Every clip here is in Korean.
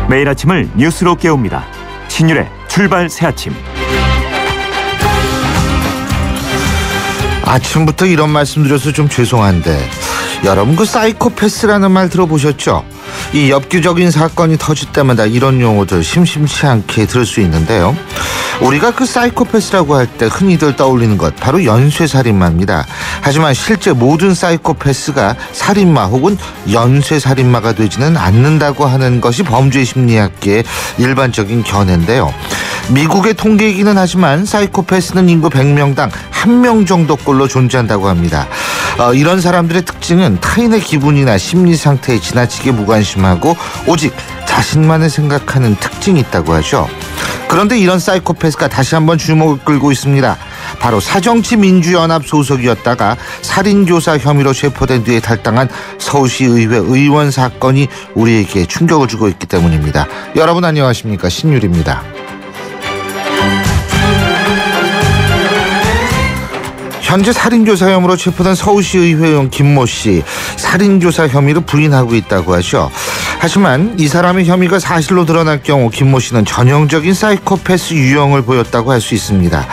매일 아침을 뉴스로 깨웁니다. 신율의 출발 새아침. 아침부터 이런 말씀 드려서 좀 죄송한데 여러분 그 사이코패스라는 말 들어보셨죠? 이 엽기적인 사건이 터질 때마다 이런 용어들 심심치 않게 들을 수 있는데요. 우리가 그 사이코패스라고 할 때 흔히들 떠올리는 것 바로 연쇄살인마입니다. 하지만 실제 모든 사이코패스가 살인마 혹은 연쇄살인마가 되지는 않는다고 하는 것이 범죄 심리학계의 일반적인 견해인데요. 미국의 통계이기는 하지만 사이코패스는 인구 100명당 1명 정도꼴로 존재한다고 합니다. 이런 사람들의 특징은 타인의 기분이나 심리 상태에 지나치게 무관심하고 오직 자신만을 생각하는 특징이 있다고 하죠. 그런데 이런 사이코패스가 다시 한번 주목을 끌고 있습니다. 바로 사정치민주연합 소속이었다가 살인교사 혐의로 체포된 뒤에 탈당한 서울시의회 의원 사건이 우리에게 충격을 주고 있기 때문입니다. 여러분 안녕하십니까? 신율입니다. 현재 살인교사 혐의로 체포된 서울시의회 의원 김모 씨, 살인교사 혐의를 부인하고 있다고 하죠. 하지만 이 사람의 혐의가 사실로 드러날 경우 김모 씨는 전형적인 사이코패스 유형을 보였다고 할 수 있습니다.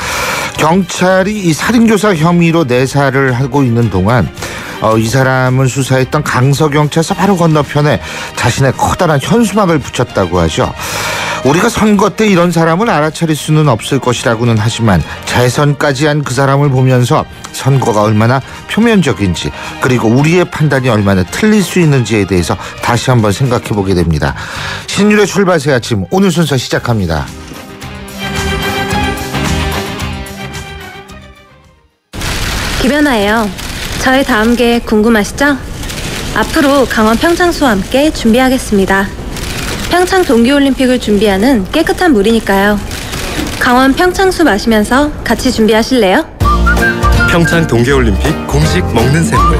경찰이 이 살인교사 혐의로 내사를 하고 있는 동안 이 사람을 수사했던 강서경찰서 바로 건너편에 자신의 커다란 현수막을 붙였다고 하죠. 우리가 선거 때 이런 사람을 알아차릴 수는 없을 것이라고는 하지만 재선까지 한 그 사람을 보면서 선거가 얼마나 표면적인지 그리고 우리의 판단이 얼마나 틀릴 수 있는지에 대해서 다시 한번 생각해보게 됩니다. 신율의 출발 새 아침 오늘 순서 시작합니다. 김연아예요. 저의 다음 계획 궁금하시죠? 앞으로 강원 평창수와 함께 준비하겠습니다. 평창 동계올림픽을 준비하는 깨끗한 물이니까요. 강원 평창수 마시면서 같이 준비하실래요? 평창 동계올림픽 공식 먹는 샘물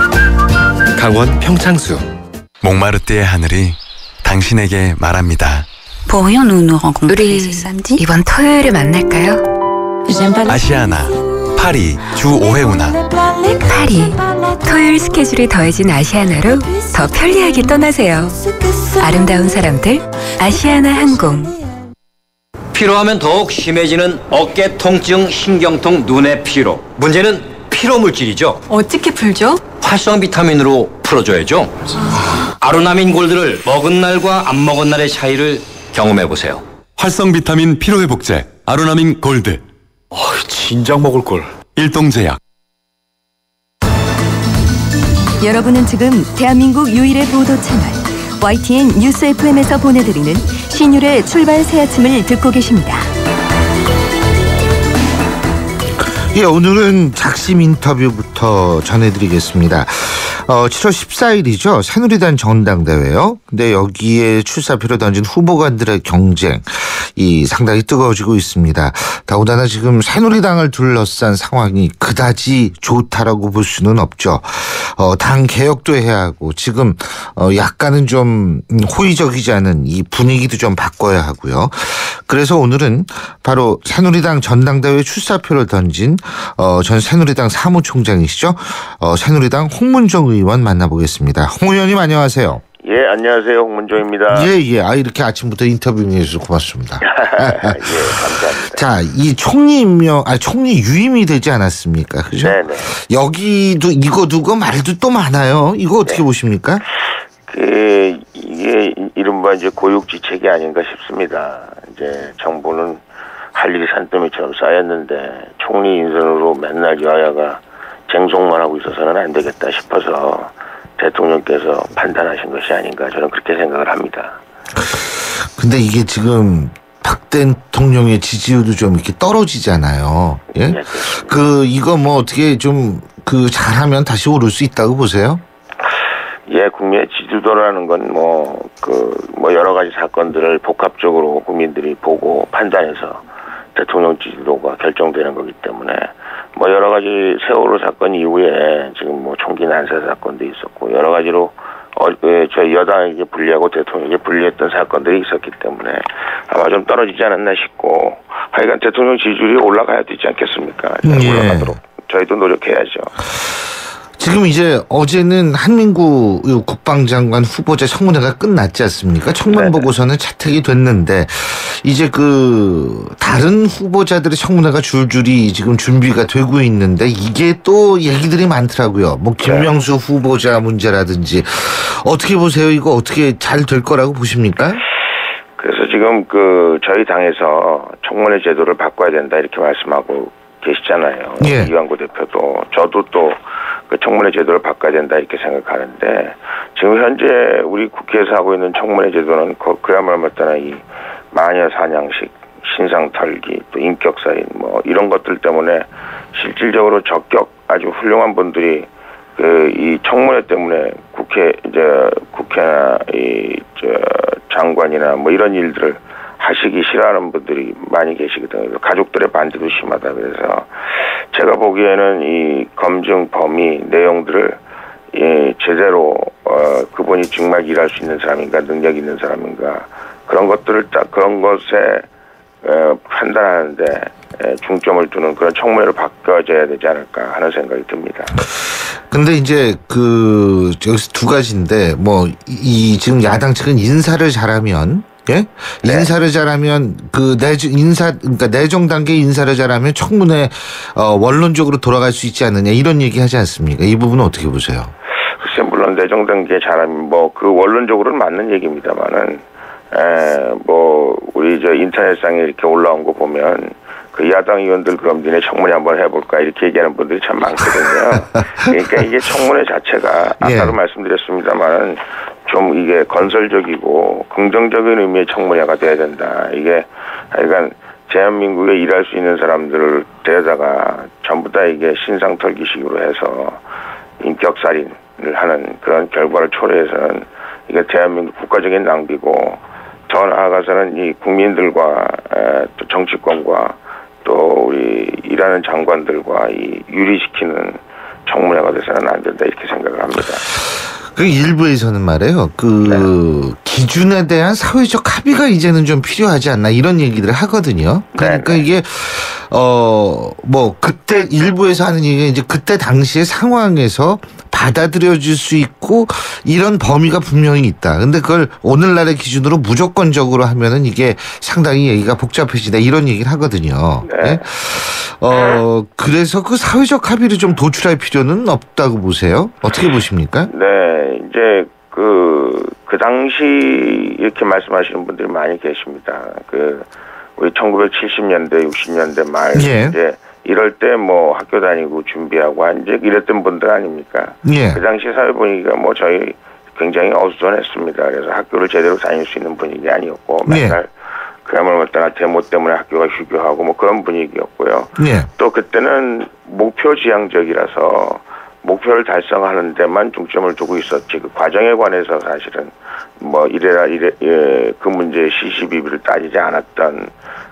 강원 평창수. 몽마르트의 하늘이 당신에게 말합니다. 우리 이번 토요일에 만날까요? 아시아나 파리 주 5회 운항. 파리 토요일 스케줄이 더해진 아시아나로 더 편리하게 떠나세요. 아름다운 사람들 아시아나 항공. 피로하면 더욱 심해지는 어깨 통증, 신경통, 눈의 피로. 문제는 피로 물질이죠. 어떻게 풀죠? 활성 비타민으로 풀어줘야죠. 아로나민 골드를 먹은 날과 안 먹은 날의 차이를 경험해보세요. 활성 비타민 피로회복제 아로나민 골드. 진작 먹을 걸. 일동제약. 여러분은 지금 대한민국 유일의 보도 채널 YTN 뉴스 FM에서 보내드리는 신율의 출발 새 아침을 듣고 계십니다. 예, 오늘은 작심 인터뷰부터 전해드리겠습니다. 7월 14일이죠. 새누리당 전당대회요. 근데 여기에 출사표를 던진 후보간들의 경쟁이 상당히 뜨거워지고 있습니다. 더군다나 지금 새누리당을 둘러싼 상황이 그다지 좋다라고 볼 수는 없죠. 당 개혁도 해야 하고 지금 약간은 좀 호의적이지 않은 이 분위기도 좀 바꿔야 하고요. 그래서 오늘은 바로 새누리당 전당대회 출사표를 던진 전 새누리당 사무총장이시죠. 새누리당 홍문종 의원 만나보겠습니다. 홍 의원님 안녕하세요. 예, 안녕하세요. 홍문종입니다. 예. 이렇게 아침부터 인터뷰해 주셔서 고맙습니다. 예, 감사합니다. 자, 이 총리 총리 유임이 되지 않았습니까? 그죠? 네네. 여기도 이거 두고 말도 또 많아요. 이거 어떻게 보십니까? 이게 이른바 이제 고육지책이 아닌가 싶습니다. 이제 정부는 할 일이 산더미처럼 쌓였는데 총리 인선으로 맨날 여야가 쟁송만 하고 있어서는 안 되겠다 싶어서 대통령께서 판단하신 것이 아닌가 저는 그렇게 생각을 합니다. 근데 이게 지금 박 대통령의 지지율도 좀 이렇게 떨어지잖아요. 예? 네, 이거 뭐 어떻게 좀 잘하면 다시 오를 수 있다고 보세요? 예, 국민의 지지도라는 건 여러 가지 사건들을 복합적으로 국민들이 보고 판단해서 대통령 지지도가 결정되는 거기 때문에 여러 가지 세월호 사건 이후에 지금 총기 난사 사건도 있었고 여러 가지로 저희 여당에게 불리하고 대통령에게 불리했던 사건들이 있었기 때문에 아마 좀 떨어지지 않았나 싶고 하여간 대통령 지지율이 올라가야 되지 않겠습니까? 예. 올라가도록 저희도 노력해야죠. 지금 이제 어제는 한민구 국방장관 후보자 청문회가 끝났지 않습니까? 청문 보고서는 채택이 됐는데 이제 그 다른 후보자들의 청문회가 줄줄이 지금 준비가 되고 있는데 이게 또 얘기들이 많더라고요. 뭐 김명수 후보자 문제라든지 어떻게 보세요? 이거 어떻게 잘 될 거라고 보십니까? 그래서 지금 저희 당에서 청문회 제도를 바꿔야 된다 이렇게 말씀하고 계시잖아요. 예. 이완구 대표도 저도 또 그 청문회 제도를 바꿔야 된다 이렇게 생각하는데 지금 현재 우리 국회에서 하고 있는 청문회 제도는 그야말로 말하자면 이 마녀 사냥식, 신상 털기, 또 인격살인 뭐 이런 것들 때문에 실질적으로 적격 아주 훌륭한 분들이 이 청문회 때문에 국회나 장관이나 뭐 이런 일들을 하시기 싫어하는 분들이 많이 계시거든요. 가족들의 반대도 심하다. 그래서 제가 보기에는 이 검증 범위 내용들을 제대로 그분이 정말 일할 수 있는 사람인가, 능력 있는 사람인가 그런 것들을 그런 것에 판단하는데 중점을 두는 그런 청문회로 바꿔줘야 되지 않을까 하는 생각이 듭니다. 근데 이제 여기서 두 가지인데 뭐 지금 야당 측은 인사를 잘하면 인사를 잘하면 그러니까 내정 단계 인사를 잘하면 청문회 원론적으로 돌아갈 수 있지 않느냐 이런 얘기 하지 않습니까? 이 부분은 어떻게 보세요? 글쎄 물론 내정 단계 잘하면 뭐 그 원론적으로는 맞는 얘기입니다만은 뭐 우리 인터넷상에 이렇게 올라온 거 보면 그 야당 의원들 그럼 니네 청문회 한번 해볼까 이렇게 얘기하는 분들이 참 많거든요. 그러니까 이게 청문회 자체가 아까도 말씀드렸습니다만은 좀 이게 건설적이고 긍정적인 의미의 청문회가 돼야 된다. 이게 하여간 대한민국에 일할 수 있는 사람들을 데려다가 전부 다 이게 신상 털기식으로 해서 인격살인을 하는 그런 결과를 초래해서는 이게 대한민국 국가적인 낭비고 더 나아가서는 이 국민들과 또 정치권과 또 우리 일하는 장관들과 이 유리시키는 청문회가 돼서는 안 된다 이렇게 생각을 합니다. 그 일부에서는 말이에요. 기준에 대한 사회적 합의가 이제는 좀 필요하지 않나 이런 얘기들을 하거든요. 그러니까 이게 뭐 그때 일부에서 하는 얘기가 이제 그때 당시의 상황에서 받아들여질 수 있고 이런 범위가 분명히 있다. 근데 그걸 오늘날의 기준으로 무조건적으로 하면은 이게 상당히 얘기가 복잡해지다 이런 얘기를 하거든요. 네. 그래서 그 사회적 합의를 좀 도출할 필요는 없다고 보세요? 어떻게 보십니까? 네, 이제 그 당시 이렇게 말씀하시는 분들이 많이 계십니다. 우리 1970년대, 60년대 말 이제 이럴 때 뭐 학교 다니고 준비하고 이제 이랬던 분들 아닙니까? 그 당시 사회 분위기가 뭐 저희 굉장히 어수선했습니다. 그래서 학교를 제대로 다닐 수 있는 분위기 아니었고 맨날 그야말로 어떤 데모 때문에 학교가 휴교하고 뭐 그런 분위기였고요. 또 그때는 목표 지향적이라서 목표를 달성하는 데만 중점을 두고 있었지 그 과정에 관해서 사실은 뭐 그 문제의 시시비비를 따지지 않았던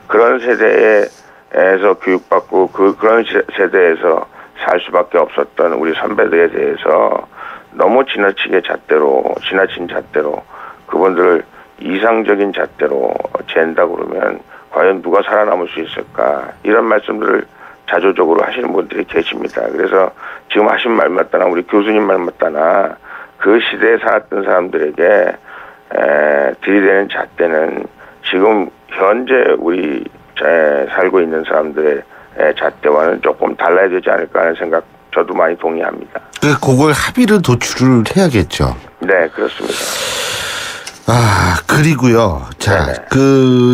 그런 세대에서 교육받고 그런 세대에서 살 수밖에 없었던 우리 선배들에 대해서 너무 지나친 잣대로 그분들을 이상적인 잣대로 잰다 그러면 과연 누가 살아남을 수 있을까 이런 말씀들을 자조적으로 하시는 분들이 계십니다. 그래서 지금 하신 말 맞다나 우리 교수님 말 맞다나 그 시대에 살았던 사람들에게 들이대는 잣대는 지금 현재 우리 살고 있는 사람들의 잣대와는 조금 달라야 되지 않을까 하는 생각 저도 많이 동의합니다. 그걸 합의를 도출을 해야겠죠. 네, 그렇습니다. 그리고요. 자,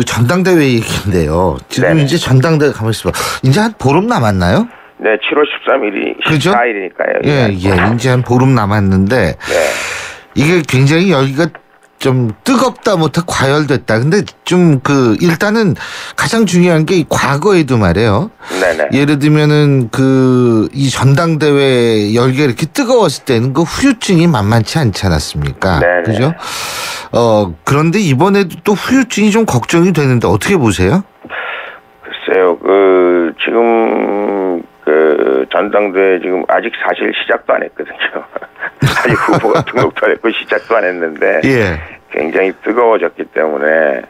전당대회 얘기인데요. 지금 이제 전당대회 가만히 있어봐. 이제 한 보름 남았나요? 네, 7월 13일이 그렇죠? 14일이니까요. 예, 이제 한 보름 남았는데 이게 굉장히 열기가 좀 뜨겁다 못해 과열됐다. 근데 좀 일단은 가장 중요한 게 과거에도 말이에요. 예를 들면은 이 전당대회 열기가 이렇게 뜨거웠을 때는 그 후유증이 만만치 않지 않았습니까? 그죠? 그런데 이번에도 또 후유증이 좀 걱정이 되는데 어떻게 보세요? 글쎄요, 지금 전당대회 지금 아직 사실 시작도 안 했거든요. 아직 후보가 등록도 안 했고 시작도 안 했는데 굉장히 뜨거워졌기 때문에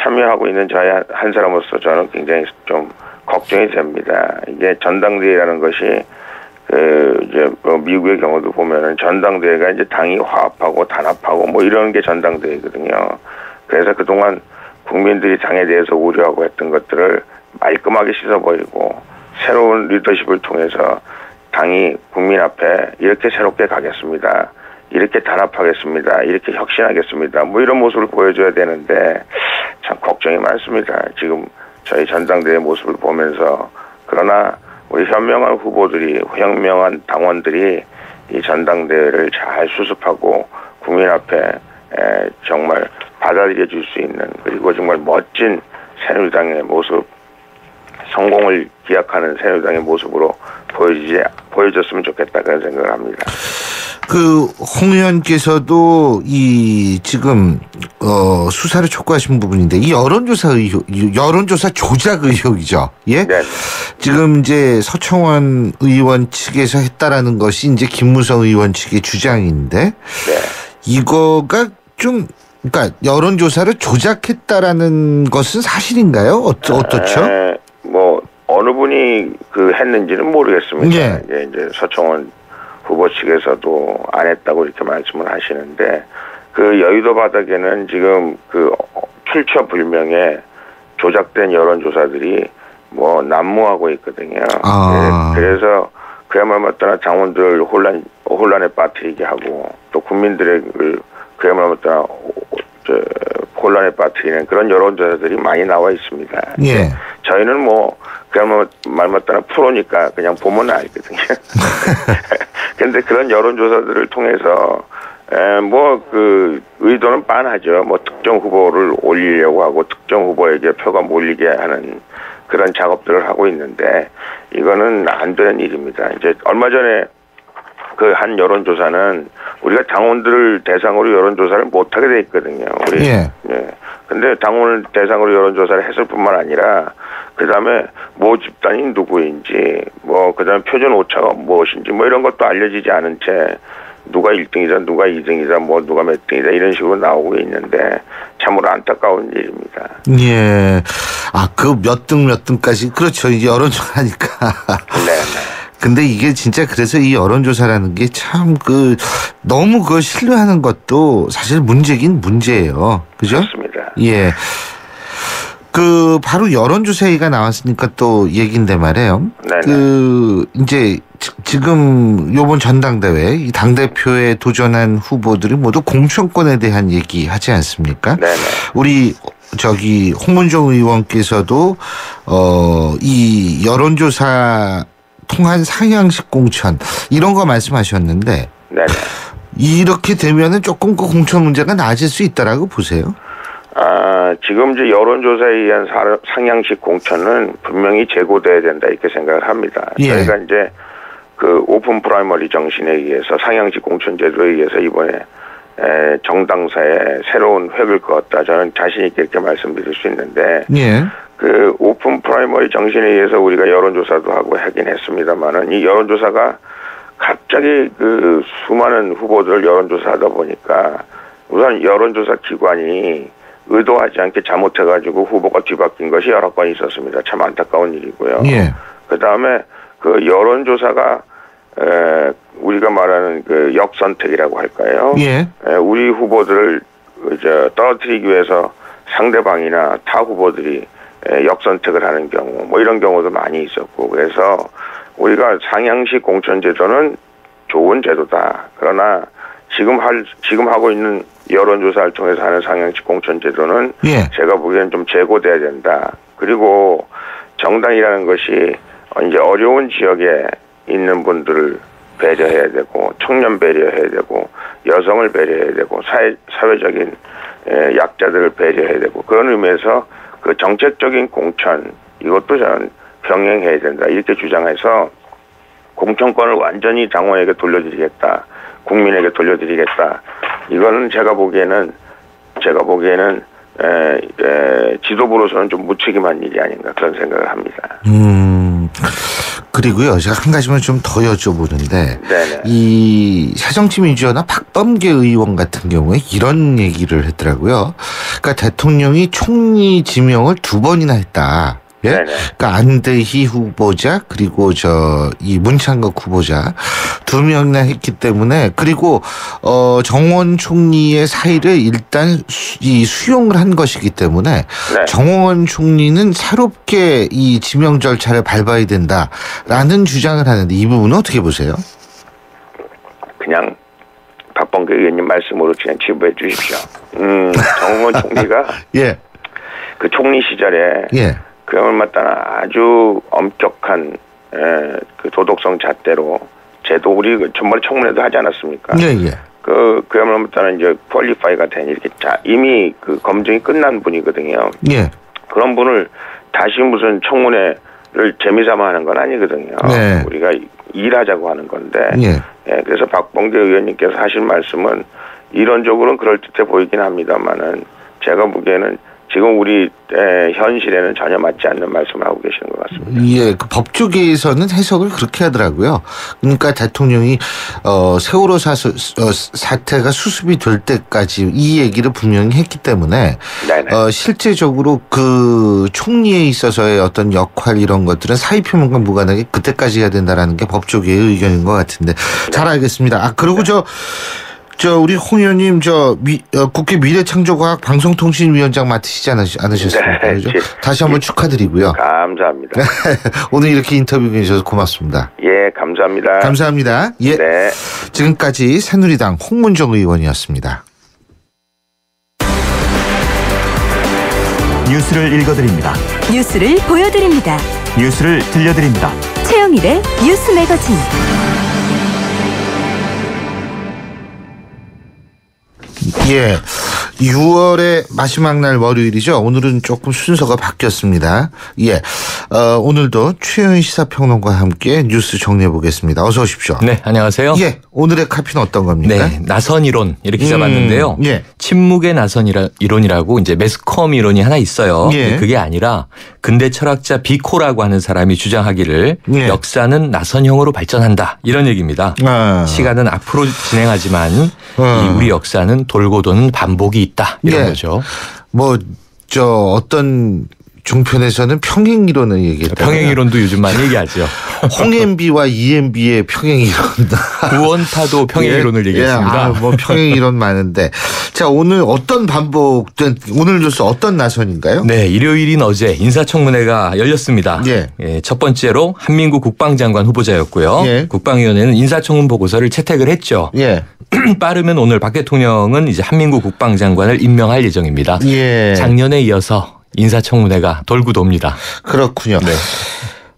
참여하고 있는 저희 한 사람으로서 저는 굉장히 좀 걱정이 됩니다. 이게 전당대회라는 것이 이제 미국의 경우도 보면은 전당대회가 이제 당이 화합하고 단합하고 뭐 이런 게 전당대회거든요. 그래서 그동안 국민들이 당에 대해서 우려하고 했던 것들을 말끔하게 씻어버리고 새로운 리더십을 통해서 당이 국민 앞에 이렇게 새롭게 가겠습니다. 이렇게 단합하겠습니다. 이렇게 혁신하겠습니다. 뭐 이런 모습을 보여줘야 되는데 참 걱정이 많습니다. 지금 저희 전당대회 모습을 보면서. 그러나 우리 현명한 후보들이, 현명한 당원들이 이 전당대회를 잘 수습하고 국민 앞에 정말 받아들여 줄 수 있는, 그리고 정말 멋진 새누리당의 모습, 성공을 기약하는 새누리당의 모습으로 보여줬으면 좋겠다, 그런 생각을 합니다. 홍 의원께서도 지금 수사를 촉구하신 부분인데, 이 여론조사 조작 의혹이죠. 예? 네. 지금 이제 서청원 의원 측에서 했다라는 것이 이제 김무성 의원 측의 주장인데, 네. 이거가 그러니까 여론조사를 조작했다라는 것은 사실인가요? 어떻죠? 뭐 어느 분이 했는지는 모르겠습니다. 예. 이제 서청원 후보 측에서도 안 했다고 이렇게 말씀을 하시는데, 여의도 바닥에는 지금 출처 불명의 조작된 여론조사들이 뭐 난무하고 있거든요. 네, 그래서 그야말로 따라 당원들 혼란에 빠뜨리게 하고, 또 국민들의 그야말로 따라 혼란에 빠뜨리는 그런 여론조사들이 많이 나와 있습니다. 예. 저희는 뭐 그야말로 말 맞다나 프로니까 그냥 보면 알거든요. 근데 그런 여론조사들을 통해서 의도는 빤하죠. 뭐 특정 후보를 올리려고 하고 특정 후보에게 표가 몰리게 하는 그런 작업들을 하고 있는데, 이거는 안 되는 일입니다. 이제 얼마 전에 한 여론조사는 우리가 당원들을 대상으로 여론조사를 못하게 돼 있거든요. 예. 네. 근데 당원을 대상으로 여론조사를 했을 뿐만 아니라, 그 다음에 모 집단이 누구인지, 그 다음에 표준 오차가 무엇인지, 이런 것도 알려지지 않은 채 누가 1등이다, 누가 2등이다, 누가 몇 등이다, 이런 식으로 나오고 있는데, 참으로 안타까운 일입니다. 예. 몇 등까지, 그렇죠. 이제 여론조사니까. 네. 근데 이게 진짜, 그래서 이 여론조사라는 게 참 너무 그걸 신뢰하는 것도 사실 문제긴 문제예요. 그죠? 그렇습니다. 예. 바로 여론조사 얘기가 나왔으니까 또 얘기인데 말이에요. 네네. 이제 지금 요번 전당대회 이 당대표에 도전한 후보들이 모두 공천권에 대한 얘기 하지 않습니까? 네네. 우리 홍문종 의원께서도 이 여론조사 통한 상향식 공천 이런 거 말씀하셨는데, 네네. 이렇게 되면은 조금 공천 문제가 나아질 수 있다라고 보세요? 지금 이제 여론조사에 의한 상향식 공천은 분명히 재고돼야 된다, 이렇게 생각을 합니다. 예. 저희가 이제 오픈 프라이머리 정신에 의해서 상향식 공천 제도에 의해서 이번에 정당사에 새로운 획을 그었다, 저는 자신 있게 이렇게 말씀드릴 수 있는데, 예. 오픈 프라이머리 정신에 의해서 우리가 여론조사도 하고 하긴 했습니다만은, 이 여론조사가 갑자기 수많은 후보들을 여론조사하다 보니까, 우선 여론조사 기관이 의도하지 않게 잘못해가지고 후보가 뒤바뀐 것이 여러 건 있었습니다. 참 안타까운 일이고요. 예. 그 다음에 여론조사가 우리가 말하는 역선택이라고 할까요? 예. 우리 후보들을 떨어뜨리기 위해서 상대방이나 타 후보들이 역선택을 하는 경우, 이런 경우도 많이 있었고, 그래서 우리가 상향식 공천제도는 좋은 제도다. 그러나 지금 하고 있는 여론조사를 통해서 하는 상향식 공천제도는, 예. 제가 보기에는 좀 재고돼야 된다. 그리고 정당이라는 것이 이제 어려운 지역에 있는 분들을 배려해야 되고, 청년 배려해야 되고, 여성을 배려해야 되고, 사회적인 약자들을 배려해야 되고, 그런 의미에서 정책적인 공천, 이것도 저는 병행해야 된다, 이렇게 주장해서 공천권을 완전히 당원에게 돌려드리겠다, 국민에게 돌려드리겠다, 이거는 제가 보기에는 지도부로서는 좀 무책임한 일이 아닌가, 그런 생각을 합니다. 그리고요, 제가 한 가지만 좀 더 여쭤보는데, 네네. 이 새정치민주연합 박범계 의원 같은 경우에 이런 얘기를 했더라고요. 그러니까 대통령이 총리 지명을 2번이나 했다. 예? 네네. 그러니까 안대희 후보자 그리고 이 문창극 후보자 2명이나 했기 때문에 그리고 정원 총리의 사의를 일단 수용을 한 것이기 때문에 네. 정원 총리는 새롭게 이 지명 절차를 밟아야 된다라는 주장을 하는데 이 부분은 어떻게 보세요? 그냥 박범계 의원님 말씀으로 그냥 치부해 주십시오. 정원 총리가 예. 그 총리 시절에 예. 그야말로 아주 엄격한 그 도덕성 잣대로 제도 우리 전번에 청문회도 하지 않았습니까? 예, 예. 그야말로 이제 퀄리파이가 된 이렇게 이미 그 검증이 끝난 분이거든요. 예. 그런 분을 다시 무슨 청문회를 재미삼아 하는 건 아니거든요. 네. 우리가 일하자고 하는 건데. 예. 그래서 박범계 의원님께서 하신 말씀은 이론적으로는 그럴듯해 보이긴 합니다만은 제가 보기에는 지금 우리 현실에는 전혀 맞지 않는 말씀을 하고 계시는 것 같습니다. 예, 그 법조계에서는 해석을 그렇게 하더라고요. 그러니까 대통령이 세월호 사태가 수습이 될 때까지 이 얘기를 분명히 했기 때문에 실제적으로 그 총리에 있어서의 어떤 역할 이런 것들은 사의 표명과 무관하게 그때까지 해야 된다라는 게 법조계의 의견인 것 같은데 잘 알겠습니다. 그리고 우리 홍 의원님 국회 미래창조과학 방송통신위원장 맡으시지 않으셨습니까? 네, 그죠? 다시 한번 축하드리고요. 감사합니다. 오늘 이렇게 인터뷰해 주셔서 고맙습니다. 예, 감사합니다. 감사합니다. 예. 네. 지금까지 새누리당 홍문정 의원이었습니다. 뉴스를 읽어드립니다. 뉴스를 보여드립니다. 뉴스를 들려드립니다. 최영일의 뉴스 매거진. 예. 6월의 마지막 날 월요일이죠. 오늘은 조금 순서가 바뀌었습니다. 예. 오늘도 최현 시사평론가와 함께 뉴스 정리해 보겠습니다. 어서 오십시오. 네, 안녕하세요. 예. 오늘의 카피는 어떤 겁니까? 네, 나선 이론 이렇게 잡았는데요. 예. 침묵의 나선 이론이라고 이제 매스컴 이론이 하나 있어요. 예. 그게 아니라 근대 철학자 비코라고 하는 사람이 주장하기를 예. 역사는 나선형으로 발전한다 이런 얘기입니다. 시간은 앞으로 진행하지만 이 우리 역사는 돌고 도는 반복이 있다 이런 예. 거죠. 어떤 종편에서는 평행이론을 얘기했다. 평행이론도 요즘 많이 얘기하죠. 홍엠비와 EMB의 평행이론. 구원타도 평행이론을 얘기했습니다. 평행이론 많은데. 자, 오늘 오늘 뉴스 어떤 나선인가요? 네, 일요일인 어제 인사청문회가 열렸습니다. 예, 첫 번째로 한민구 국방장관 후보자였고요. 예. 국방위원회는 인사청문 보고서를 채택을 했죠. 예. 빠르면 오늘 박 대통령은 이제 한민구 국방장관을 임명할 예정입니다. 예. 작년에 이어서 인사청문회가 돌고 돕니다. 그렇군요. 네.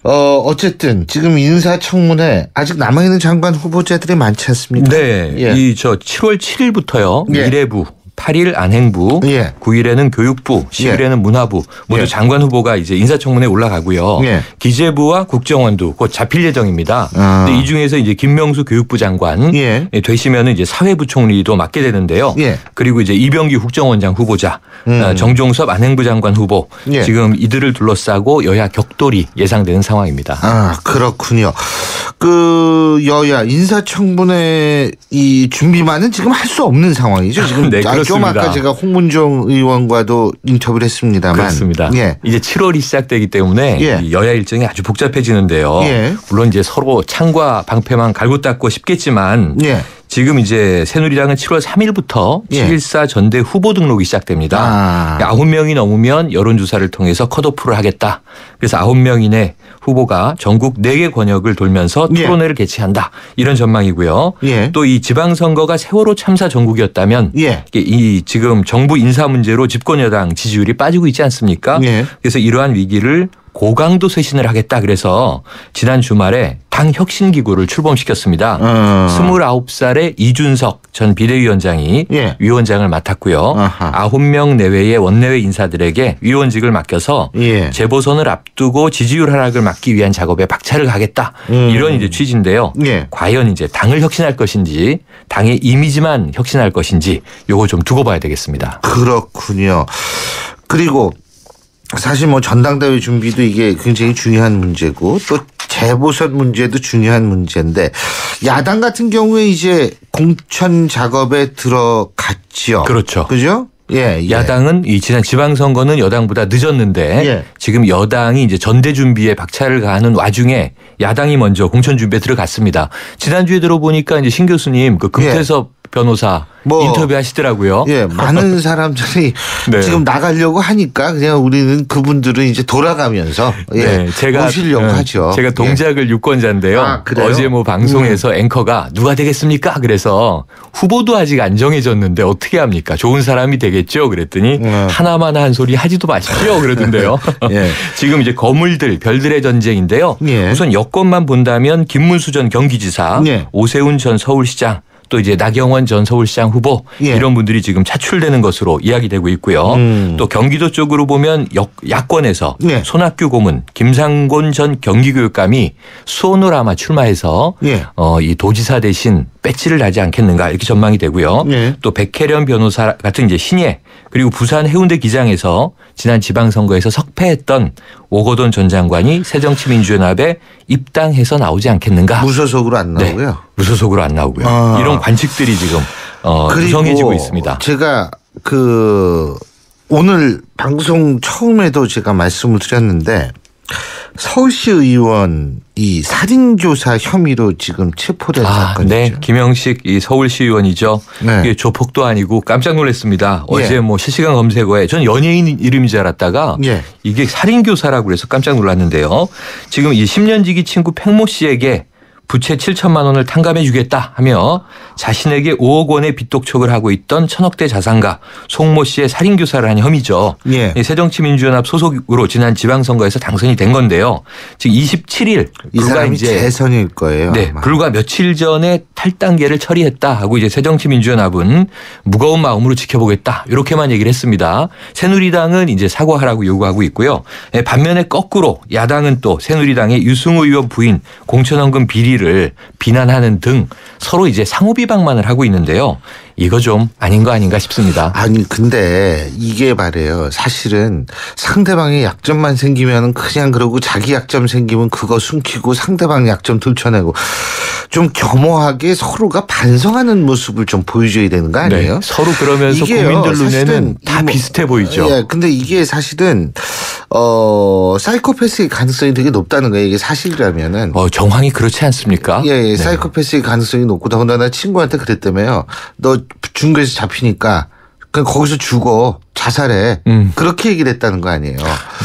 어쨌든 지금 인사청문회 아직 남아있는 장관 후보자들이 많지 않습니까? 네. 예. 7월 7일부터요. 예. 미래부 8일 안행부, 예. 9일에는 교육부, 10일에는 문화부 모두 예. 장관 후보가 이제 인사청문회에 올라가고요. 예. 기재부와 국정원도 곧 잡힐 예정입니다. 근데 이 중에서 이제 김명수 교육부 장관 예. 되시면은 이제 사회부총리도 맡게 되는데요. 예. 그리고 이제 이병기 국정원장 후보자, 정종섭 안행부 장관 후보 예. 지금 이들을 둘러싸고 여야 격돌이 예상되는 상황입니다. 그렇군요. 여야 인사청문회 이 준비만은 지금 할 수 없는 상황이죠. 지금 네, 좀 아까 제가 홍문정 의원과도 인터뷰를 했습니다만. 그렇습니다. 예. 이제 7월이 시작되기 때문에 예. 여야 일정이 아주 복잡해지는데요. 예. 물론 이제 서로 창과 방패만 갈고 닦고 싶겠지만 예. 지금 이제 새누리당은 7월 3일부터 예. 7.14 전대 후보 등록이 시작됩니다. 9명이 넘으면 여론조사를 통해서 컷오프를 하겠다. 그래서 9명 이내 후보가 전국 4개 권역을 돌면서 토론회를 개최한다. 이런 전망이고요. 예. 또 이 지방선거가 세월호 참사 전국이었다면 예. 이 지금 정부 인사 문제로 집권여당 지지율이 빠지고 있지 않습니까? 예. 그래서 이러한 위기를 고강도 쇄신을 하겠다. 그래서 지난 주말에 당 혁신기구를 출범시켰습니다. 29살의 이준석 전 비대위원장이 예. 위원장을 맡았고요. 9명 내외의 원내외 인사들에게 위원직을 맡겨서 예. 재보선을 앞두고 지지율 하락을 막기 위한 작업에 박차를 가겠다. 이런 이제 취지인데요. 예. 과연 이제 당을 혁신할 것인지 당의 이미지만 혁신할 것인지 요거 좀 두고 봐야 되겠습니다. 그렇군요. 그리고 사실 전당대회 준비도 이게 굉장히 중요한 문제고 또 재보선 문제도 중요한 문제인데 야당 같은 경우에 이제 공천 작업에 들어갔죠. 그렇죠. 그죠? 예. 야당은 이 지난 지방선거는 여당보다 늦었는데 예. 지금 여당이 이제 전대 준비에 박차를 가하는 와중에 야당이 먼저 공천 준비에 들어갔습니다. 지난주에 들어보니까 이제 신 교수님 그 금태섭 변호사 인터뷰 하시더라고요. 예, 많은 사람들이 네. 지금 나가려고 하니까 그냥 우리는 그분들은 이제 돌아가면서 제가 모시려고 하죠. 제가 동작을 유권자인데요. 어제 뭐 방송에서 앵커가 누가 되겠습니까? 그래서 후보도 아직 안 정해졌는데 어떻게 합니까? 좋은 사람이 되겠죠? 그랬더니 하나만 한 소리 하지도 마십시오. 그러던데요. 예. 지금 이제 거물들 별들의 전쟁인데요. 예. 우선 여권만 본다면 김문수 전 경기지사, 오세훈 전 서울시장, 또 이제 나경원 전 서울시장 후보 이런 분들이 지금 차출되는 것으로 이야기되고 있고요. 또 경기도 쪽으로 보면 야권에서 손학규 고문, 김상곤 전 경기교육감이 수원으로 아마 출마해서 이 도지사 대신 배지를 달지 않겠는가 이렇게 전망이 되고요. 또 백혜련 변호사 같은 이제 신예 그리고 부산 해운대 기장에서 지난 지방선거에서 석패했던 오거돈 전 장관이 새정치민주연합에 입당해서 나오지 않겠는가. 무소속으로 안 나오고요. 네, 무소속으로 안 나오고요. 이런 관측들이 지금 구성해지고 있습니다. 제가 오늘 방송 처음에도 제가 말씀을 드렸는데 서울시 의원 이 살인교사 혐의로 지금 체포된 사건이죠. 네, 김영식 이 서울시 의원이죠. 이게 조폭도 아니고 깜짝 놀랐습니다. 어제 뭐 실시간 검색어에 전 연예인 이름인 줄 알았다가 이게 살인교사라고 그래서 깜짝 놀랐는데요. 지금 이 10년 지기 친구 팽모 씨에게 부채 7천만 원을 탕감해 주겠다 하며 자신에게 5억 원의 빚독촉을 하고 있던 천억대 자산가 송모 씨의 살인교사를 한 혐의죠. 새정치민주연합 소속으로 지난 지방선거에서 당선이 된 건데요. 지금 27일 이 사람이 재선일 거예요. 네, 아마. 불과 며칠 전에 탈당계를 처리했다 하고 이제 새정치민주연합은 무거운 마음으로 지켜보겠다 이렇게만 얘기를 했습니다. 새누리당은 이제 사과하라고 요구하고 있고요. 반면에 거꾸로 야당은 또 새누리당의 유승우 의원 부인 공천원금 비리를 비난하는 등 서로 이제 상호비방만을 하고 있는데요. 이거 좀 아닌 거 아닌가 싶습니다. 아니 근데 이게 말이에요. 사실은 상대방의 약점만 생기면 그냥 그러고 자기 약점 생기면 그거 숨기고 상대방 약점 들춰내고 좀 겸허하게 서로가 반성하는 모습을 좀 보여줘야 되는 거 아니에요? 네, 서로 그러면서 국민들 눈에는 다 비슷해 보이죠. 예, 근데 이게 사실은 사이코패스의 가능성이 되게 높다는 거예요. 이게 사실이라면은. 정황이 그렇지 않습니까? 예, 사이코패스의 가능성이 높고 더군다나 친구한테 그랬다며요. 너 중국에서 잡히니까 그냥 거기서 죽어. 자살해. 그렇게 얘기를 했다는 거 아니에요.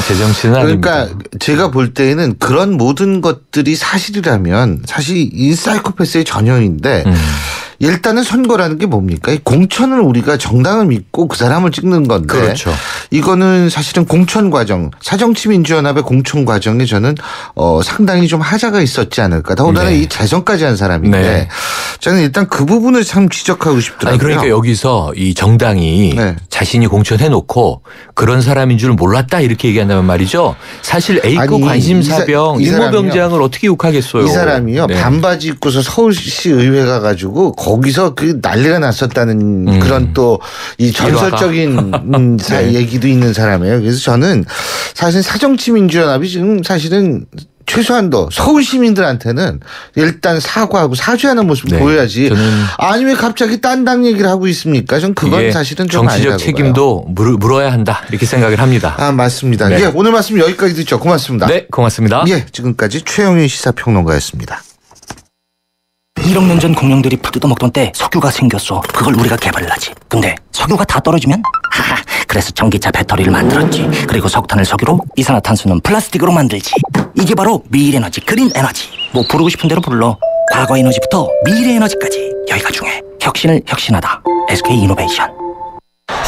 제정신은 그러니까 아닙니다. 제가 볼 때에는 그런 모든 것들이 사실이라면 사실 이 사이코패스의 전형인데 일단은 선거라는 게 뭡니까? 공천을 우리가 정당을 믿고 그 사람을 찍는 건데 그렇죠. 이거는 사실은 공천 과정, 새정치민주연합의 공천 과정에 저는 상당히 좀 하자가 있었지 않을까. 더군다나 이 재선까지 한 사람인데 저는 일단 그 부분을 참 지적하고 싶더라고요. 아니 그러니까 여기서 이 정당이 자신이 공천해놓고 그런 사람인 줄 몰랐다 이렇게 얘기한다면 말이죠. 사실 A급 관심사병 일모병장을 어떻게 욕하겠어요. 이 사람이요. 반바지 입고서 서울시 의회 가가지고 거기서 그 난리가 났었다는 그런 또 이 전설적인 얘기도 있는 사람이에요. 그래서 저는 사실 새정치민주연합이 지금 사실은 최소한도 서울 시민들한테는 일단 사과하고 사죄하는 모습을 보여야지. 아니 왜 갑자기 딴 당 얘기를 하고 있습니까? 전 그건 사실은 좀 정치적 책임도 물어야 한다 이렇게 생각을 합니다. 맞습니다. 네. 예, 오늘 말씀 여기까지 듣죠. 고맙습니다. 네, 고맙습니다. 예, 지금까지 최영일 시사평론가였습니다. 1억 년 전 공룡들이 풀 뜯어먹던 때 석유가 생겼어. 그걸 우리가 개발을 하지. 근데 석유가 다 떨어지면? 하하, 그래서 전기차 배터리를 만들었지. 그리고 석탄을 석유로, 이산화탄소는 플라스틱으로 만들지. 이게 바로 미래 에너지, 그린 에너지. 뭐 부르고 싶은 대로 불러. 과거 에너지부터 미래 에너지까지. 여기가 중요해. 혁신을 혁신하다. SK 이노베이션.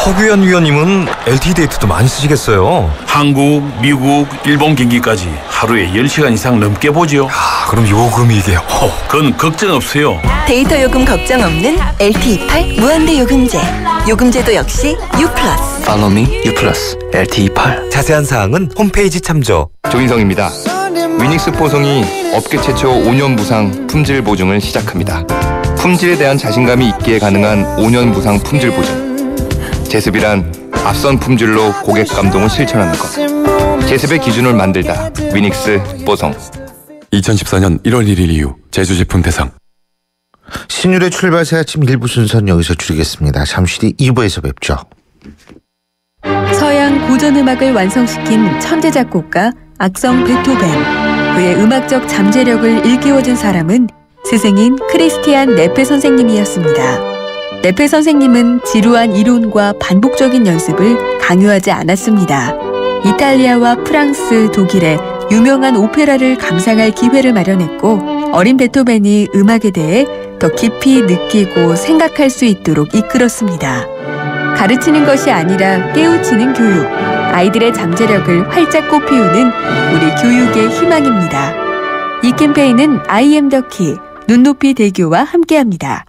허규현 위원님은 LTE 데이트도 많이 쓰시겠어요? 한국, 미국, 일본 경기까지 하루에 10시간 이상 넘게 보죠. 그럼 요금이 이게 그건 걱정 없어요. 데이터 요금 걱정 없는 LTE8 무한대 요금제. 요금제도 역시 U+. Follow me U+, LTE8. 자세한 사항은 홈페이지 참조. 조인성입니다. 위닉스 포송이 업계 최초 5년 무상 품질 보증을 시작합니다. 품질에 대한 자신감이 있기에 가능한 5년 무상 품질 보증. 제습이란 앞선 품질로 고객 감동을 실천하는 것. 제습의 기준을 만들다. 위닉스 뽀송. 2014년 1월 1일 이후 제조제품 대상. 신율의 출발 새 아침 1부 순서는 여기서 줄이겠습니다. 잠시 뒤 2부에서 뵙죠. 서양 고전음악을 완성시킨 천재 작곡가 악성 베토벤. 그의 음악적 잠재력을 일깨워준 사람은 스승인 크리스티안 네페 선생님이었습니다. 네페 선생님은 지루한 이론과 반복적인 연습을 강요하지 않았습니다. 이탈리아와 프랑스, 독일의 유명한 오페라를 감상할 기회를 마련했고 어린 베토벤이 음악에 대해 더 깊이 느끼고 생각할 수 있도록 이끌었습니다. 가르치는 것이 아니라 깨우치는 교육, 아이들의 잠재력을 활짝 꽃피우는 우리 교육의 희망입니다. 이 캠페인은 I am the key, 눈높이 대교와 함께합니다.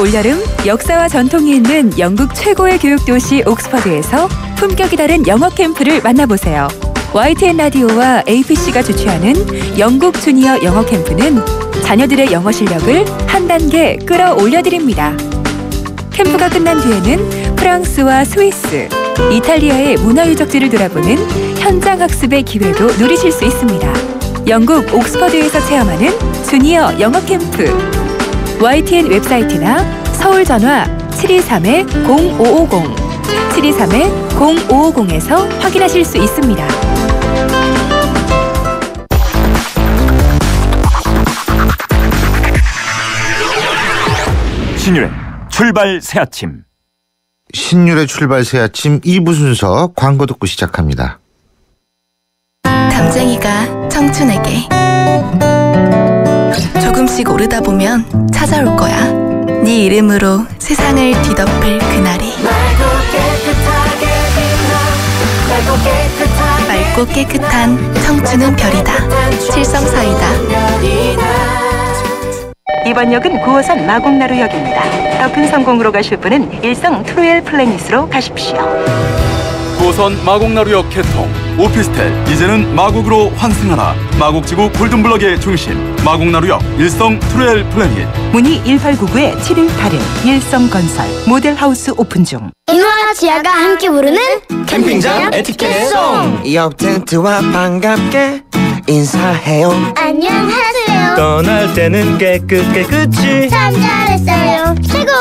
올여름 역사와 전통이 있는 영국 최고의 교육도시 옥스퍼드에서 품격이 다른 영어 캠프를 만나보세요. YTN 라디오와 APC가 주최하는 영국 주니어 영어 캠프는 자녀들의 영어 실력을 한 단계 끌어올려드립니다. 캠프가 끝난 뒤에는 프랑스와 스위스, 이탈리아의 문화유적지를 돌아보는 현장 학습의 기회도 누리실 수 있습니다. 영국 옥스퍼드에서 체험하는 주니어 영어 캠프. YTN 웹사이트나 서울 전화 723-0550, 723-0550에서 확인하실 수 있습니다. 신율의 출발 새 아침. 신율의 출발 새 아침 2부 순서 광고 듣고 시작합니다. 담쟁이가 청춘에게 조금씩 오르다 보면 찾아올 거야. 네 이름으로 세상을 뒤덮을 그날이. 맑고 깨끗한 청춘은 별이다. 칠성사이다. 이번 역은 9호선 마곡나루역입니다. 더 큰 성공으로 가실 분은 일성 트루엘 플래닛으로 가십시오. 9호선 마곡나루역 개통. 오피스텔 이제는 마곡으로 환승하라. 마곡지구 골든블럭의 중심 마곡나루역 일성 트루엘 플래닛. 문의 1899-7181 일성건설 모델하우스 오픈 중. 인화와 지아가 함께 부르는 캠핑장 에티켓송. 옆 텐트와 반갑게 인사해요. 안녕하세요. 떠날 때는 깨끗이 참 잘했어요. 최고.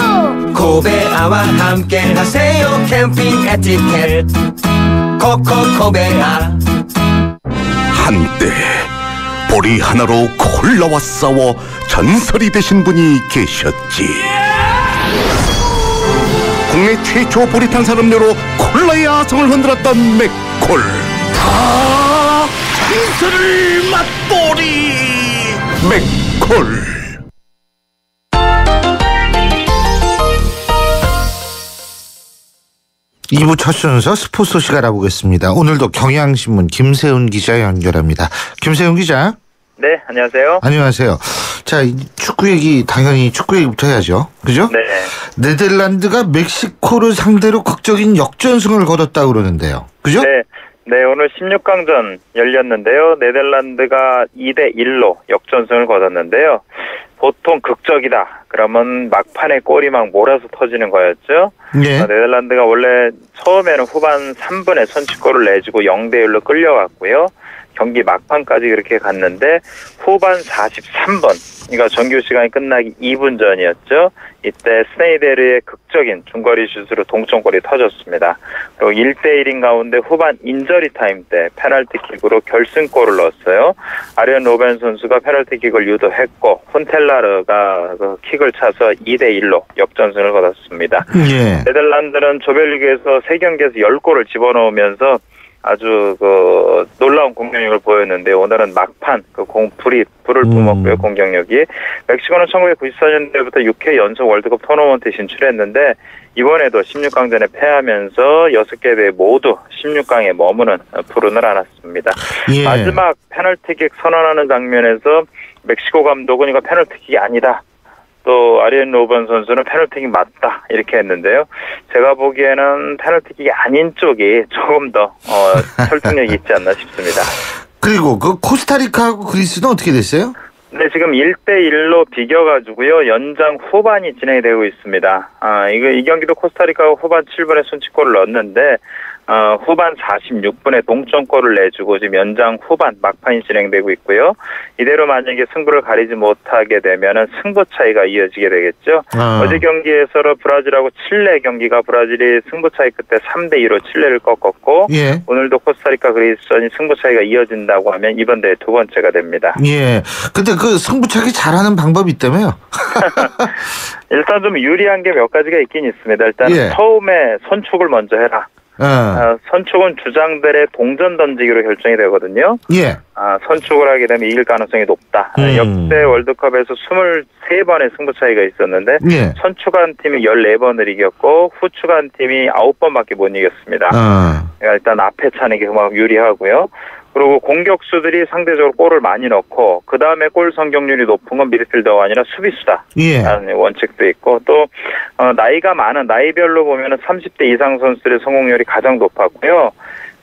코베아와 함께 하세요. 캠핑 에티켓 코코코베아. 한때 보리 하나로 콜라와 싸워 전설이 되신 분이 계셨지. 국내 최초 보리 탄산음료로 콜라의 아성을 흔들었던 맥콜. 다 전설을 맛보리 맥콜. 이부 첫 순서 스포츠 소식 알아보겠습니다. 오늘도 경향신문 김세훈 기자 연결합니다. 김세훈 기자. 네, 안녕하세요. 안녕하세요. 자, 축구 얘기 당연히 축구 얘기부터 해야죠. 그죠? 네. 네덜란드가 멕시코를 상대로 극적인 역전승을 거뒀다고 그러는데요. 그죠? 네. 네, 오늘 16강전 열렸는데요. 네덜란드가 2대1로 역전승을 거뒀는데요. 보통 극적이다. 그러면 막판에 골이 막 몰아서 터지는 거였죠. 네. 네덜란드가 원래 처음에는 후반 3분에 선취골을 내주고 0대1로 끌려갔고요. 경기 막판까지 그렇게 갔는데 후반 43분, 그러니까 정규 시간이 끝나기 2분 전이었죠. 이때 스네이데르의 극적인 중거리 슛으로 동점골이 터졌습니다. 그리고 1대1인 가운데 후반 인저리 타임 때 페널티킥으로 결승골을 넣었어요. 아리언 로벤 선수가 페널티킥을 유도했고 혼텔라르가 그 킥을 차서 2대1로 역전승을 거뒀습니다. 예. 네덜란드는 조별리그에서 3경기에서 10골을 집어넣으면서 아주 그 놀라운 공격력을 보였는데 오늘은 막판 그 불을 뿜었고요. 공격력이. 멕시코는 1994년대부터 6회 연속 월드컵 토너먼트에 진출했는데 이번에도 16강전에 패하면서 6개 대회 모두 16강에 머무는 불운을 안았습니다. 예. 마지막 페널티킥 선언하는 장면에서 멕시코 감독은 이거 페널티킥이 아니다. 또 아리엔 로번 선수는 페널티킥이 맞다 이렇게 했는데요. 제가 보기에는 페널티킥이 아닌 쪽이 조금 더 설득력이 있지 않나 싶습니다. 그리고 그 코스타리카하고 그리스는 어떻게 됐어요? 네, 지금 1대1로 비겨가지고요. 연장 후반이 진행되고 있습니다. 이 경기도 코스타리카가 후반 7분에 선취골을 넣었는데 후반 46분에 동점골을 내주고 지금 연장 후반 막판이 진행되고 있고요. 이대로 만약에 승부를 가리지 못하게 되면은 승부 차이가 이어지게 되겠죠. 어제 경기에서 브라질하고 칠레 경기가 브라질이 승부 차이 끝에 3대2로 칠레를 꺾었고 예. 오늘도 코스타리카 그리스전이 승부 차이가 이어진다고 하면 이번 대회 두 번째가 됩니다. 예. 근데 그 승부차기 잘하는 방법이 있다며요? 일단 좀 유리한 게 몇 가지가 있긴 있습니다. 일단 예. 처음에 선축을 먼저 해라. 선축은 주장들의 동전 던지기로 결정이 되거든요. 예. 선축을 하게 되면 이길 가능성이 높다. 역대 월드컵에서 23번의 승부 차이가 있었는데 예. 선축한 팀이 14번을 이겼고 후축한 팀이 9번밖에 못 이겼습니다. 그러니까 일단 앞에 차는 게 그만큼 유리하고요. 그리고 공격수들이 상대적으로 골을 많이 넣고 그 다음에 골 성공률이 높은 건 미드필더가 아니라 수비수다. 예. 라는 원칙도 있고 또 나이가 많은 나이별로 보면은 30대 이상 선수들의 성공률이 가장 높았고요.